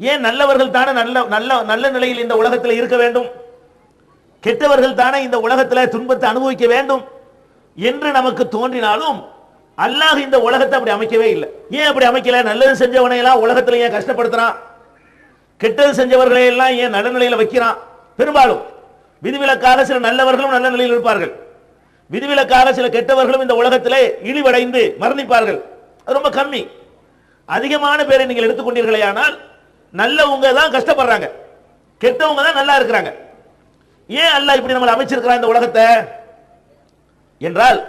ஏன் நல்லவர்கள் தானே நல்ல நல்ல நல்ல நிலையில் இந்த உலகத்தில் இருக்க வேண்டும், கெட்டவர்கள் தானே இந்த உலகத்தில் துன்பத்தை அனுபவிக்க வேண்டும் என்று நமக்கு தோன்றினாலும் அல்லாஹ் இந்த உலகத்தை அப்படி அமைக்கவே இல்லை. ஏன் அப்படி அமைக்கல? நல்லது செஞ்சவனை எல்லாம் உலகத்தில் ஏன் கஷ்டப்படுத்துறான்? கெட்டது செஞ்சவர்களை எல்லாம் ஏன் நல்ல நிலையில் வைக்கிறான்? பெரும்பாலும் விதிவிலக்காக சில நல்லவர்களும் நல்ல நிலையில் இருப்பார்கள், விதிவிலக்காக சில கெட்டவர்களும் இந்த உலகத்திலே இழிவடைந்து மரணிப்பார்கள். அது ரொம்ப கம்மி. அதிகமான பேரை நீங்கள் எடுத்துக்கொண்டீர்களே ஆனால் நல்லவங்க தான் கஷ்டப்படுறாங்க, கெட்டவங்க தான் நல்லா இருக்கிறாங்க. ஏன் அல்லாஹ் இப்படி நம்மளை அமைச்சிருக்கிறான் இந்த உலகத்தை என்றால்,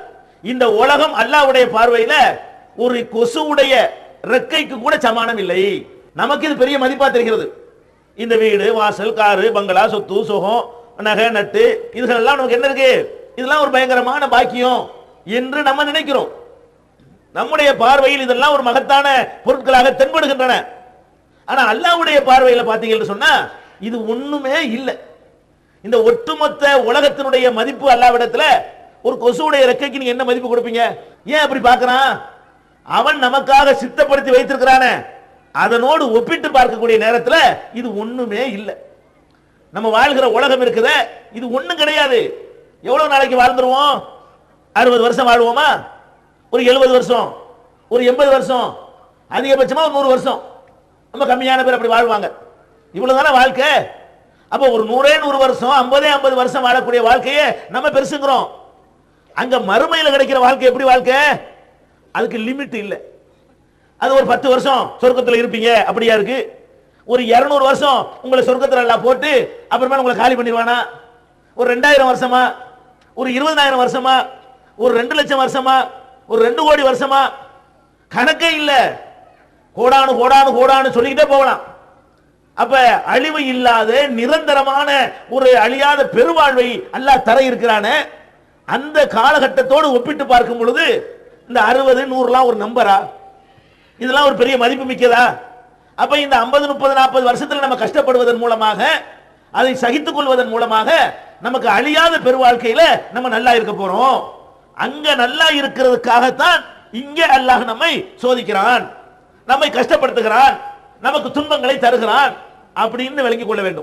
இந்த உலகம் அல்லாஹ்வுடைய பார்வையில் ஒரு கொசுவுடைய ரெக்கைக்கு கூட சமானம் இல்லை. நமக்கு இது பெரிய மதிப்பா தெரிகிறது. இந்த வீடு வாசல் காரு பங்களா சொத்து சுகம் நகை நட்டு இதுகளெல்லாம் நமக்கு என்ன இருக்கு, இதெல்லாம் ஒரு பயங்கரமான பாக்கியம் என்று நம்ம நினைக்கிறோம். நம்முடைய பார்வையில் இதெல்லாம் ஒரு மகத்தான பொருட்களாக தென்படுகின்றன. ஆனா அல்லாஹ்வுடைய பார்வையில் பார்த்தீங்கன்னு சொன்னா இது ஒண்ணுமே இல்லை. இந்த ஒட்டுமொத்த உலகத்தினுடைய மதிப்பு அல்லாஹ்விடத்துல ஒரு கொசுவுடைய ரெக்கைக்கு நீங்க என்ன மதிப்பு கொடுப்பீங்க? ஏன் அப்படி பார்க்கறான்? அவன் நமக்காக சித்தப்படுத்தி வைத்திருக்கிறானே, அதனோடு ஒப்பிட்டு பார்க்கக்கூடிய நேரத்தில் இது ஒண்ணுமே இல்லை. நம்ம வாழ்கிற உலகம் இருக்குதே, இது ஒண்ணும் கிடையாது. எவ்வளவு நாளைக்கு வாழ்ந்துருவோம்? 60 வருஷம் வாழ்வோமா? ஒரு 70 வருஷம், ஒரு 80 வருஷம், அதிகபட்சமா ஒரு 100 வருஷம். ரொம்ப கம்மியான பேர் அப்படி வாழ்வாங்க. இவ்வளவுதானே வாழ்க்கை. அப்போ ஒரு 100 வருஷம் 50 வருஷம் வாழக்கூடிய வாழ்க்கையை நம்ம பெருசுங்கிறோம். அங்க மறுமையில் கிடைக்கிற வாழ்க்கை எப்படி வாழ்க்கை? அதுக்கு லிமிட் இல்லை. அது ஒரு 10 வருஷம் சொர்க்கத்தில் இருப்பீங்க அப்படியா இருக்கு. ஒரு 200 வருஷம் உங்களை சொர்க்கத்தில் எல்லாம் போட்டு அப்புறமா உங்களை காலி பண்ணிடுவானா? ஒரு 2000 வருஷமா, ஒரு 20,000 வருஷமா, ஒரு 2 லட்சம் வருஷமா, ஒரு 2 கோடி வருஷமா, கணக்கே இல்லை. கோடானு கோடானு கோடானு சொல்லிக்கிட்டே போகலாம். அப்ப அழிவு இல்லாத நிரந்தரமான ஒரு அழியாத பெருவாழ்வை அல்லாஹ் தர இருக்கிறானே, அந்த காலகட்டத்தோடு ஒப்பிட்டு பார்க்கும் பொழுது இந்த 60 100லாம் ஒரு நம்பரா? இதெல்லாம் ஒரு பெரிய மதிப்பு மிக்கதா? அப்ப இந்த 50 30 40 வருஷத்துல நம்ம கஷ்டப்படுவதன் மூலமாக, அதை சகித்துக் கொள்வதன் மூலமாக நமக்கு அழியாத பெருவாழ்க்கையில நம்ம நல்லா இருக்க போறோம். அங்க நல்லா இருக்கிறதுக்காகத்தான் இங்க அல்லாஹ் நம்மை சோதிக்கிறான், நம்மை கஷ்டப்படுத்துகிறான், நமக்கு துன்பங்களை தருகிறான் அப்படின்னு விளங்கிக் கொள்ள வேண்டும்.